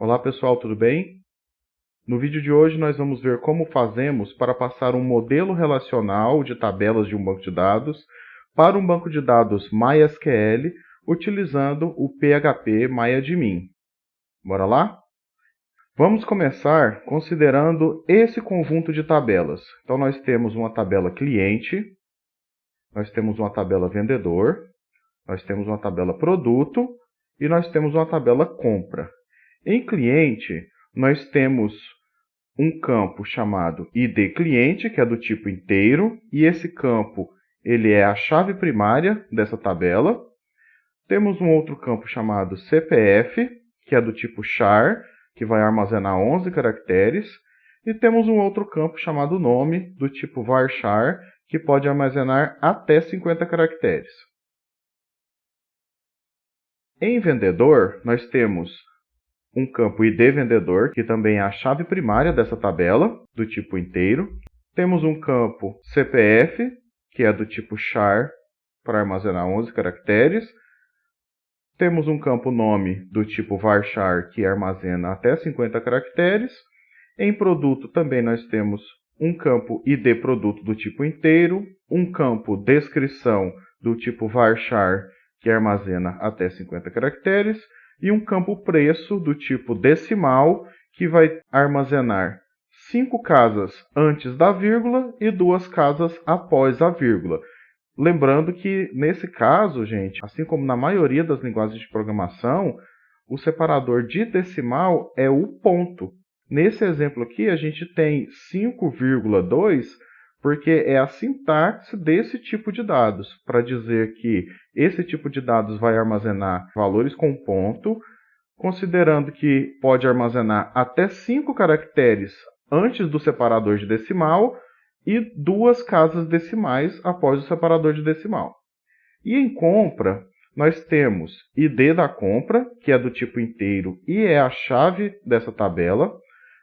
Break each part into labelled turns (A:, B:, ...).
A: Olá pessoal, tudo bem? No vídeo de hoje nós vamos ver como fazemos para passar um modelo relacional de tabelas de um banco de dados para um banco de dados MySQL utilizando o PHP MyAdmin. Bora lá? Vamos começar considerando esse conjunto de tabelas. Então nós temos uma tabela cliente, nós temos uma tabela vendedor, nós temos uma tabela produto e nós temos uma tabela compra. Em cliente, nós temos um campo chamado ID cliente, que é do tipo inteiro, e esse campo ele é a chave primária dessa tabela. Temos um outro campo chamado CPF, que é do tipo char, que vai armazenar 11 caracteres, e temos um outro campo chamado nome, do tipo varchar, que pode armazenar até 50 caracteres. Em vendedor, nós temos um campo ID vendedor, que também é a chave primária dessa tabela, do tipo inteiro. Temos um campo CPF, que é do tipo char, para armazenar 11 caracteres. Temos um campo nome do tipo varchar, que armazena até 50 caracteres. Em produto também nós temos um campo ID produto do tipo inteiro, um campo descrição do tipo varchar, que armazena até 50 caracteres, e um campo preço do tipo decimal, que vai armazenar 5 casas antes da vírgula e 2 casas após a vírgula. Lembrando que, nesse caso, gente, assim como na maioria das linguagens de programação, o separador de decimal é o ponto. Nesse exemplo aqui, a gente tem 5,2, porque é a sintaxe desse tipo de dados, para dizer que esse tipo de dados vai armazenar valores com ponto, considerando que pode armazenar até 5 caracteres antes do separador de decimal e 2 casas decimais após o separador de decimal. E em compra, nós temos ID da compra, que é do tipo inteiro e é a chave dessa tabela.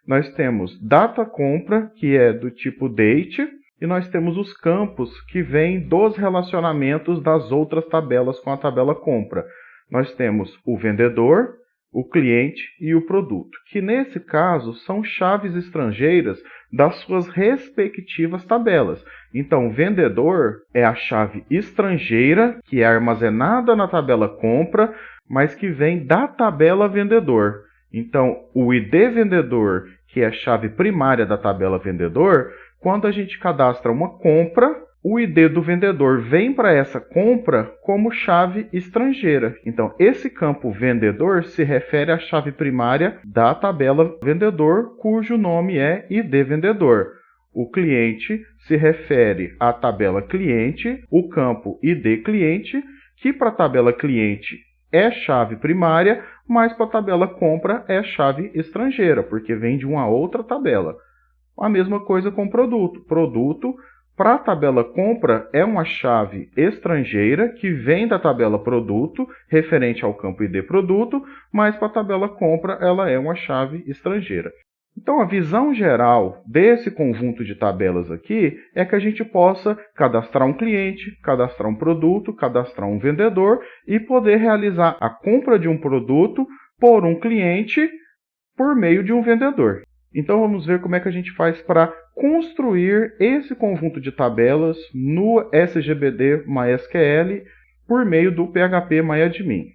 A: Nós temos data compra, que é do tipo date, e nós temos os campos que vêm dos relacionamentos das outras tabelas com a tabela compra. Nós temos o vendedor, o cliente e o produto, que nesse caso são chaves estrangeiras das suas respectivas tabelas. Então, vendedor é a chave estrangeira que é armazenada na tabela compra, mas que vem da tabela vendedor. Então, o ID vendedor, que é a chave primária da tabela vendedor, quando a gente cadastra uma compra, o ID do vendedor vem para essa compra como chave estrangeira. Então, esse campo vendedor se refere à chave primária da tabela vendedor, cujo nome é ID vendedor. O cliente se refere à tabela cliente, o campo ID cliente, que para a tabela cliente é chave primária, mas para a tabela compra é chave estrangeira, porque vem de uma outra tabela. A mesma coisa com produto. Produto, para a tabela compra, é uma chave estrangeira que vem da tabela produto, referente ao campo ID produto, mas para a tabela compra ela é uma chave estrangeira. Então, a visão geral desse conjunto de tabelas aqui é que a gente possa cadastrar um cliente, cadastrar um produto, cadastrar um vendedor e poder realizar a compra de um produto por um cliente por meio de um vendedor. Então, vamos ver como é que a gente faz para construir esse conjunto de tabelas no SGBD MySQL por meio do PHP MyAdmin.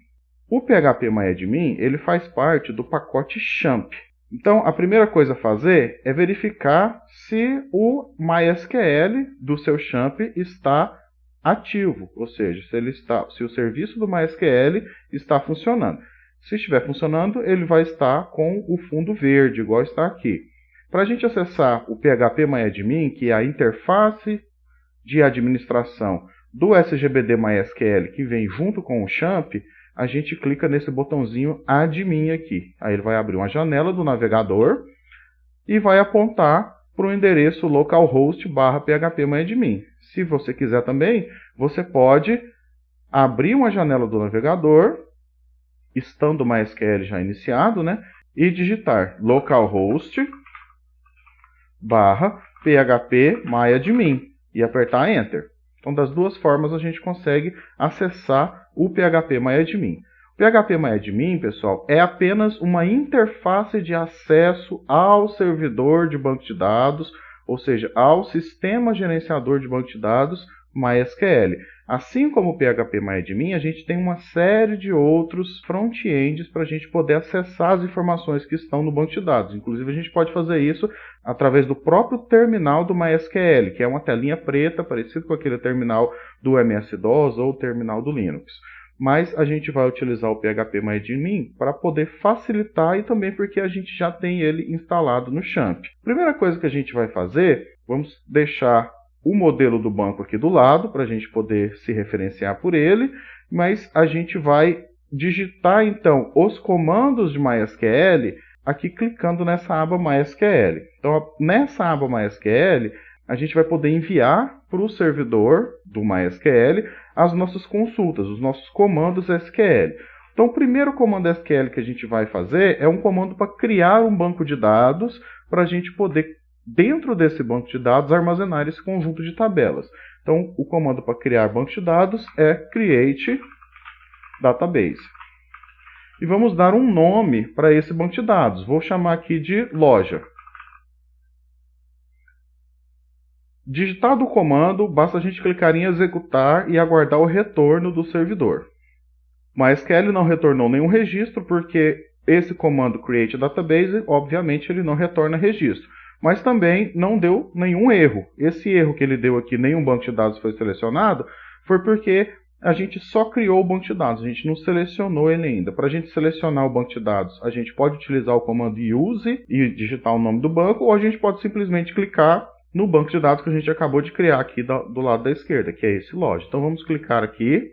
A: O PHP MyAdmin ele faz parte do pacote XAMPP. Então, a primeira coisa a fazer é verificar se o MySQL do seu XAMPP está ativo, ou seja, se o serviço do MySQL está funcionando. Se estiver funcionando, ele vai estar com o fundo verde, igual está aqui. Para a gente acessar o PHP MyAdmin, que é a interface de administração do SGBD MySQL que vem junto com o XAMPP, a gente clica nesse botãozinho Admin aqui. Aí ele vai abrir uma janela do navegador e vai apontar para o endereço localhost/phpMyAdmin. Se você quiser também, você pode abrir uma janela do navegador, estando o MySQL já iniciado, né? E digitar localhost/phpMyAdmin e apertar Enter. Então, das duas formas, a gente consegue acessar o PHP MyAdmin. O PHPMyAdmin, pessoal, é apenas uma interface de acesso ao servidor de banco de dados, ou seja, ao sistema gerenciador de banco de dados MySQL. Assim como o PHPMyAdmin, a gente tem uma série de outros front-ends para a gente poder acessar as informações que estão no banco de dados. Inclusive, a gente pode fazer isso através do próprio terminal do MySQL, que é uma telinha preta, parecido com aquele terminal do MS-DOS ou terminal do Linux. Mas a gente vai utilizar o PHPMyAdmin para poder facilitar e também porque a gente já tem ele instalado no XAMPP. Primeira coisa que a gente vai fazer, vamos deixar o modelo do banco aqui do lado, para a gente poder se referenciar por ele, mas a gente vai digitar então os comandos de MySQL aqui clicando nessa aba MySQL. Então, nessa aba MySQL, a gente vai poder enviar para o servidor do MySQL as nossas consultas, os nossos comandos SQL. Então, o primeiro comando SQL que a gente vai fazer é um comando para criar um banco de dados para a gente poder, dentro desse banco de dados, armazenar esse conjunto de tabelas. Então, o comando para criar banco de dados é create database. E vamos dar um nome para esse banco de dados. Vou chamar aqui de loja. Digitado o comando, basta a gente clicar em executar e aguardar o retorno do servidor. O MySQL não retornou nenhum registro, porque esse comando create database, obviamente, ele não retorna registro. Mas também não deu nenhum erro. Esse erro que ele deu aqui, nenhum banco de dados foi selecionado, foi porque a gente só criou o banco de dados, a gente não selecionou ele ainda. Para a gente selecionar o banco de dados, a gente pode utilizar o comando use e digitar o nome do banco, ou a gente pode simplesmente clicar no banco de dados que a gente acabou de criar aqui do lado da esquerda, que é esse loja. Então vamos clicar aqui.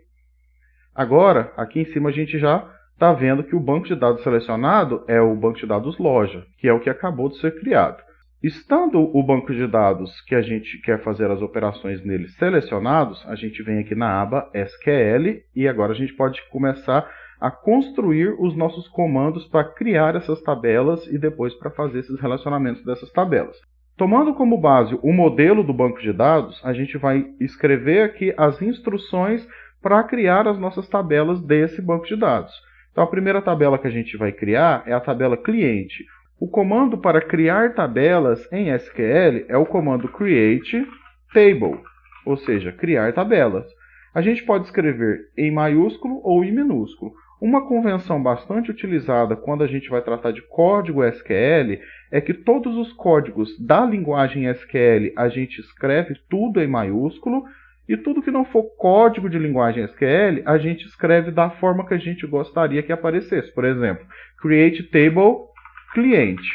A: Agora, aqui em cima a gente já está vendo que o banco de dados selecionado é o banco de dados loja, que é o que acabou de ser criado. Estando o banco de dados que a gente quer fazer as operações nele selecionados, a gente vem aqui na aba SQL e agora a gente pode começar a construir os nossos comandos para criar essas tabelas e depois para fazer esses relacionamentos dessas tabelas. Tomando como base o modelo do banco de dados, a gente vai escrever aqui as instruções para criar as nossas tabelas desse banco de dados. Então, a primeira tabela que a gente vai criar é a tabela cliente. O comando para criar tabelas em SQL é o comando create table, ou seja, criar tabelas. A gente pode escrever em maiúsculo ou em minúsculo. Uma convenção bastante utilizada quando a gente vai tratar de código SQL é que todos os códigos da linguagem SQL a gente escreve tudo em maiúsculo e tudo que não for código de linguagem SQL a gente escreve da forma que a gente gostaria que aparecesse. Por exemplo, create table cliente.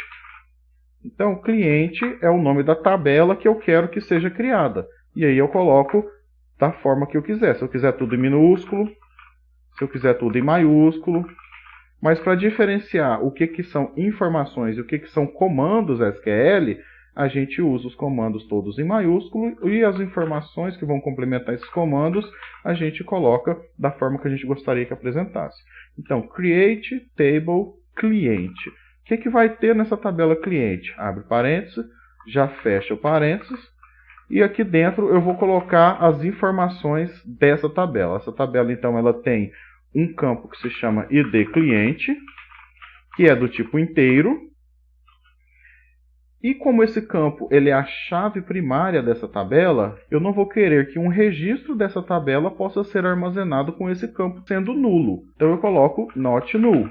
A: Então, cliente é o nome da tabela que eu quero que seja criada. E aí eu coloco da forma que eu quiser. Se eu quiser tudo em minúsculo, se eu quiser tudo em maiúsculo. Mas para diferenciar o que são informações e o que são comandos SQL, a gente usa os comandos todos em maiúsculo e as informações que vão complementar esses comandos a gente coloca da forma que a gente gostaria que apresentasse. Então, create table cliente. O que vai ter nessa tabela cliente? Abre parênteses, já fecha o parênteses. E aqui dentro eu vou colocar as informações dessa tabela. Essa tabela, então, ela tem um campo que se chama ID cliente, que é do tipo inteiro. E como esse campo ele é a chave primária dessa tabela, eu não vou querer que um registro dessa tabela possa ser armazenado com esse campo sendo nulo. Então eu coloco not null.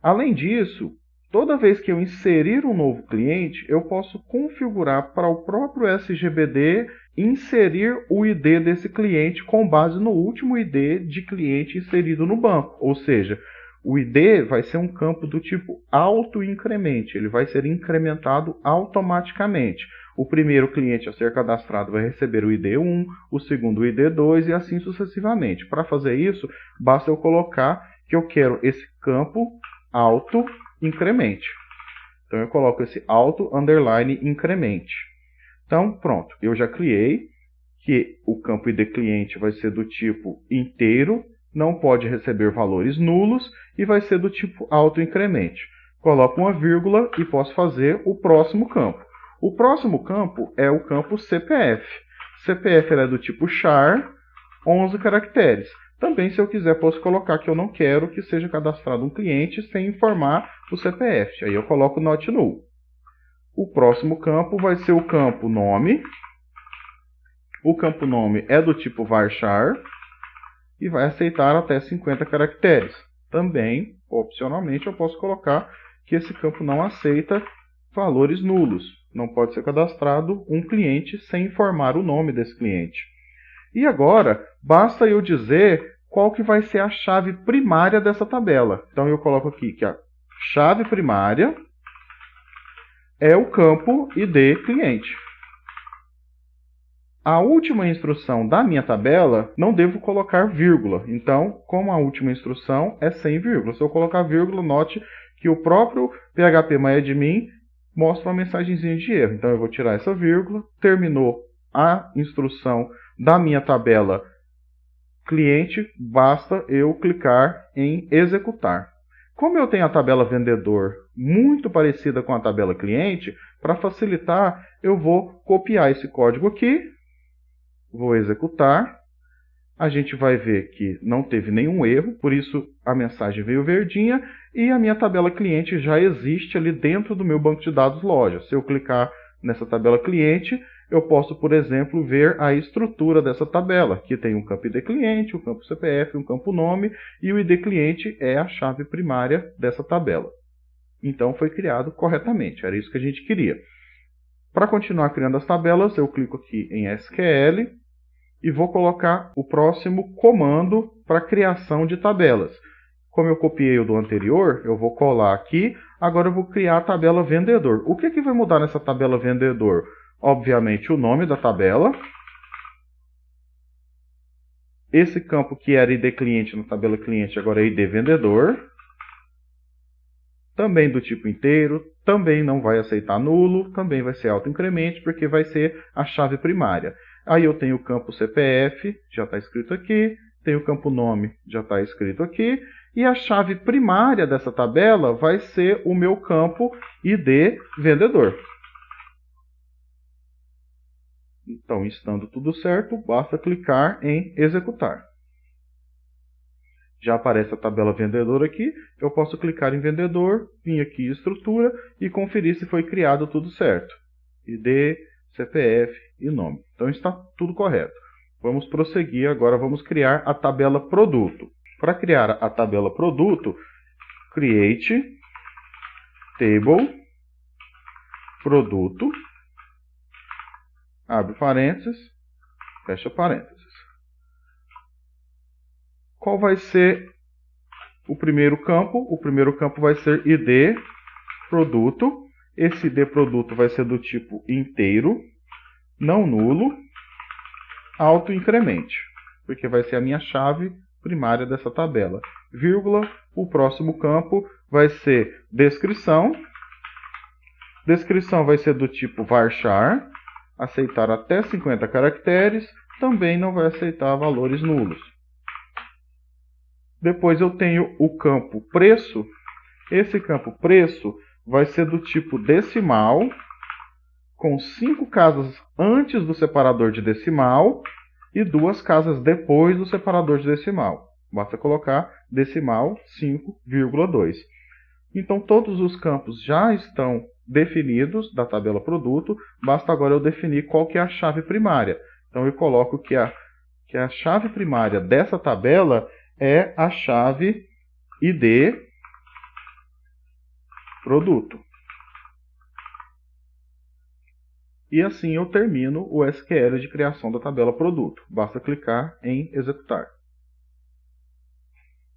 A: Além disso, toda vez que eu inserir um novo cliente, eu posso configurar para o próprio SGBD inserir o ID desse cliente com base no último ID de cliente inserido no banco. Ou seja, o ID vai ser um campo do tipo auto-incremente, ele vai ser incrementado automaticamente. O primeiro cliente a ser cadastrado vai receber o ID 1, o segundo o ID 2 e assim sucessivamente. Para fazer isso, basta eu colocar que eu quero esse campo auto-incremente. Então eu coloco esse auto_incremente. Então pronto, eu já criei que o campo ID cliente vai ser do tipo inteiro, não pode receber valores nulos e vai ser do tipo auto-incremente. Coloco uma vírgula e posso fazer o próximo campo. O próximo campo é o campo CPF. CPF é do tipo char, 11 caracteres. Também, se eu quiser, posso colocar que eu não quero que seja cadastrado um cliente sem informar o CPF. Aí eu coloco not null. O próximo campo vai ser o campo nome. O campo nome é do tipo varchar e vai aceitar até 50 caracteres. Também, opcionalmente, eu posso colocar que esse campo não aceita valores nulos. Não pode ser cadastrado um cliente sem informar o nome desse cliente. E agora, basta eu dizer qual que vai ser a chave primária dessa tabela. Então eu coloco aqui que a chave primária é o campo ID cliente. A última instrução da minha tabela, não devo colocar vírgula. Então, como a última instrução é sem vírgula. Se eu colocar vírgula, note que o próprio phpMyAdmin mostra uma mensagenzinha de erro. Então, eu vou tirar essa vírgula. Terminou a instrução da minha tabela cliente, basta eu clicar em executar. Como eu tenho a tabela vendedor muito parecida com a tabela cliente, para facilitar, eu vou copiar esse código aqui, vou executar. A gente vai ver que não teve nenhum erro, por isso a mensagem veio verdinha e a minha tabela cliente já existe ali dentro do meu banco de dados loja. Se eu clicar nessa tabela cliente, eu posso, por exemplo, ver a estrutura dessa tabela, que tem um campo ID cliente, um campo CPF, um campo nome, e o ID cliente é a chave primária dessa tabela. Então foi criado corretamente, era isso que a gente queria. Para continuar criando as tabelas, eu clico aqui em SQL e vou colocar o próximo comando para criação de tabelas. Como eu copiei o do anterior, eu vou colar aqui. Agora eu vou criar a tabela vendedor. O que vai mudar nessa tabela vendedor? Obviamente o nome da tabela. Esse campo que era ID cliente na tabela cliente agora é ID vendedor. Também do tipo inteiro. Também não vai aceitar nulo. Também vai ser autoincremente porque vai ser a chave primária. Aí eu tenho o campo CPF, já está escrito aqui. Tenho o campo nome, já está escrito aqui. E a chave primária dessa tabela vai ser o meu campo ID vendedor. Então, estando tudo certo, basta clicar em executar. Já aparece a tabela vendedor aqui. Eu posso clicar em vendedor, vir aqui em estrutura e conferir se foi criado tudo certo. ID, CPF e nome. Então está tudo correto. Vamos prosseguir agora, vamos criar a tabela produto. Para criar a tabela produto, create table produto, abre parênteses, fecha parênteses. Qual vai ser o primeiro campo? O primeiro campo vai ser ID produto. Esse ID produto vai ser do tipo inteiro, não nulo, autoincremente, porque vai ser a minha chave primária dessa tabela. Vírgula, o próximo campo vai ser descrição. Descrição vai ser do tipo varchar, aceitar até 50 caracteres, também não vai aceitar valores nulos. Depois eu tenho o campo preço. Esse campo preço vai ser do tipo decimal, com 5 casas antes do separador de decimal e 2 casas depois do separador de decimal. Basta colocar decimal 5,2. Então todos os campos já estão definidos da tabela produto, basta agora eu definir qual que é a chave primária. Então eu coloco que a chave primária dessa tabela é a chave ID produto. E assim eu termino o SQL de criação da tabela produto. Basta clicar em executar.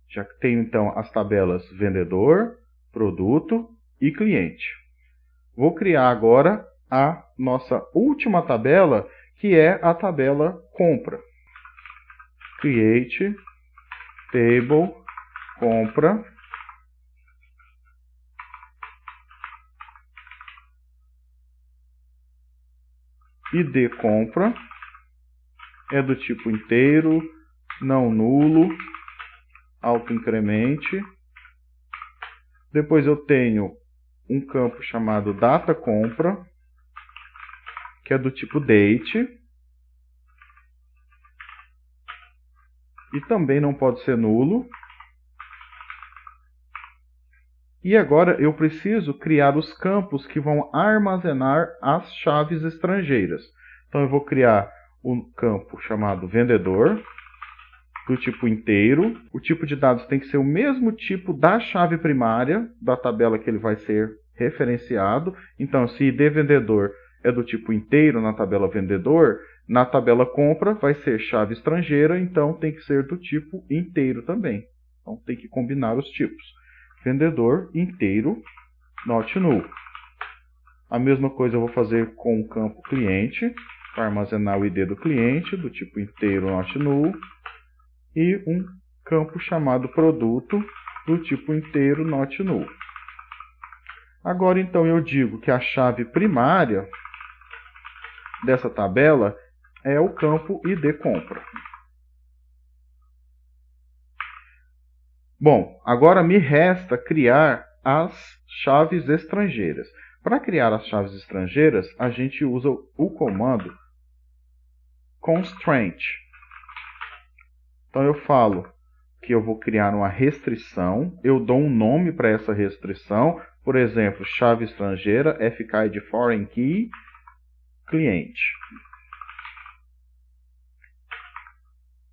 A: Já tenho então as tabelas vendedor, produto e cliente. Vou criar agora a nossa última tabela, que é a tabela compra. Create table compra. ID compra é do tipo inteiro, não nulo, autoincremente. Depois eu tenho um campo chamado data compra, que é do tipo date. e também não pode ser nulo. E agora eu preciso criar os campos que vão armazenar as chaves estrangeiras. Então eu vou criar um campo chamado vendedor, do tipo inteiro. O tipo de dados tem que ser o mesmo tipo da chave primária da tabela que ele vai ser referenciado. Então, se ID vendedor é do tipo inteiro na tabela vendedor, na tabela compra vai ser chave estrangeira, então tem que ser do tipo inteiro também. Então tem que combinar os tipos. Vendedor inteiro, not null. A mesma coisa eu vou fazer com o campo cliente, para armazenar o ID do cliente, do tipo inteiro, not null. E um campo chamado produto, do tipo inteiro, not null. Agora então eu digo que a chave primária dessa tabela é o campo ID compra. Bom, agora me resta criar as chaves estrangeiras. Para criar as chaves estrangeiras, a gente usa o comando constraint. Então eu falo que eu vou criar uma restrição, eu dou um nome para essa restrição, por exemplo, chave estrangeira, fkid foreign key, cliente.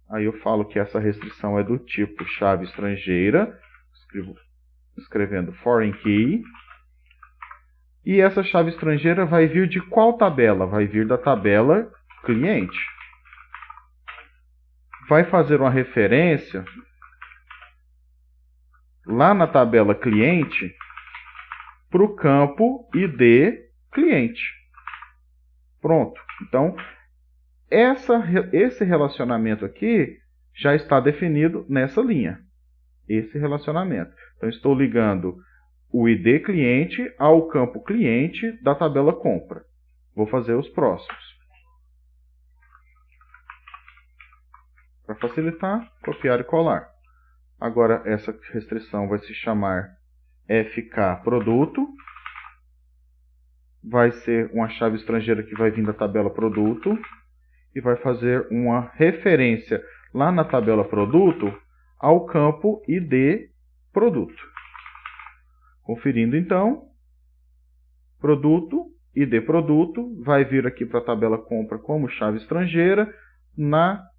A: Aí eu falo que essa restrição é do tipo chave estrangeira, escrevendo foreign key. E essa chave estrangeira vai vir de qual tabela? Vai vir da tabela cliente. Vai fazer uma referência lá na tabela cliente para o campo ID cliente. Pronto. Então, esse relacionamento aqui já está definido nessa linha. Esse relacionamento. Então, estou ligando o ID cliente ao campo cliente da tabela compra. Vou fazer os próximos. Para facilitar, copiar e colar. Agora, essa restrição vai se chamar FK produto. Vai ser uma chave estrangeira que vai vir da tabela produto. E vai fazer uma referência lá na tabela produto ao campo ID produto. Conferindo então, produto, ID produto, vai vir aqui para a tabela compra como chave estrangeira,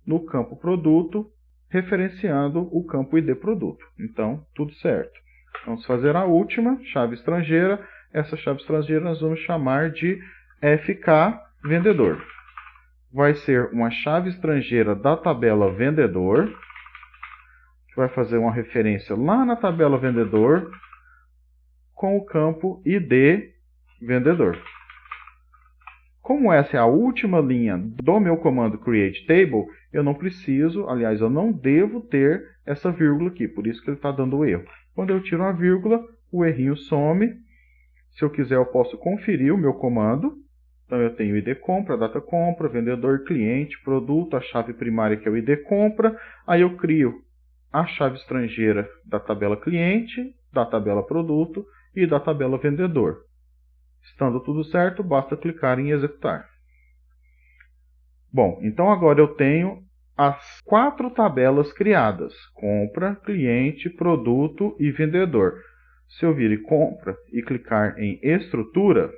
A: no campo produto, referenciando o campo ID produto. Então, tudo certo. Vamos fazer a última, chave estrangeira. Essa chave estrangeira nós vamos chamar de FK vendedor. Vai ser uma chave estrangeira da tabela vendedor, que vai fazer uma referência lá na tabela vendedor, com o campo ID vendedor. Como essa é a última linha do meu comando createTable, eu não preciso, aliás, eu não devo ter essa vírgula aqui, por isso que ele está dando o erro. Quando eu tiro uma vírgula, o errinho some. Se eu quiser, eu posso conferir o meu comando. Então eu tenho ID compra, data compra, vendedor, cliente, produto, a chave primária que é o ID compra. Aí eu crio a chave estrangeira da tabela cliente, da tabela produto e da tabela vendedor. Estando tudo certo, basta clicar em executar. Bom, então agora eu tenho as 4 tabelas criadas: compra, cliente, produto e vendedor. Se eu vir em compra e clicar em estrutura,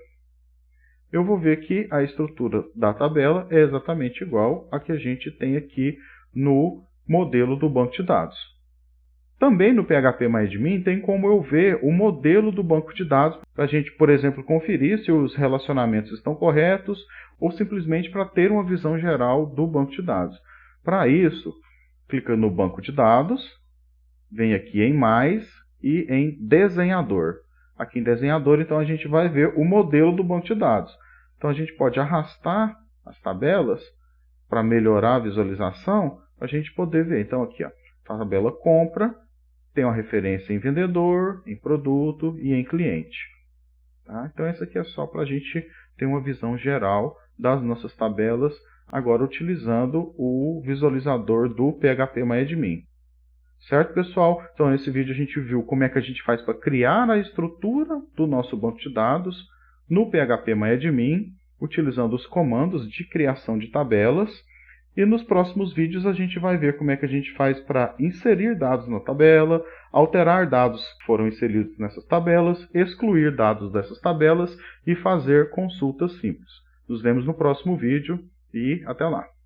A: eu vou ver que a estrutura da tabela é exatamente igual à que a gente tem aqui no modelo do banco de dados. Também no PHP-MyAdmin tem como eu ver o modelo do banco de dados, para a gente, por exemplo, conferir se os relacionamentos estão corretos ou simplesmente para ter uma visão geral do banco de dados. Para isso, clica no banco de dados, vem aqui em mais e em desenhador. Aqui em desenhador, então, a gente vai ver o modelo do banco de dados. Então, a gente pode arrastar as tabelas para melhorar a visualização, para a gente poder ver. Então, aqui, ó, a tabela compra, tem uma referência em vendedor, em produto e em cliente. Tá? Então, essa aqui é só para a gente ter uma visão geral das nossas tabelas, agora utilizando o visualizador do PHP-MyAdmin. Certo, pessoal? Então, nesse vídeo a gente viu como é que a gente faz para criar a estrutura do nosso banco de dados no PHP-MyAdmin, utilizando os comandos de criação de tabelas. E nos próximos vídeos a gente vai ver como é que a gente faz para inserir dados na tabela, alterar dados que foram inseridos nessas tabelas, excluir dados dessas tabelas e fazer consultas simples. Nos vemos no próximo vídeo e até lá!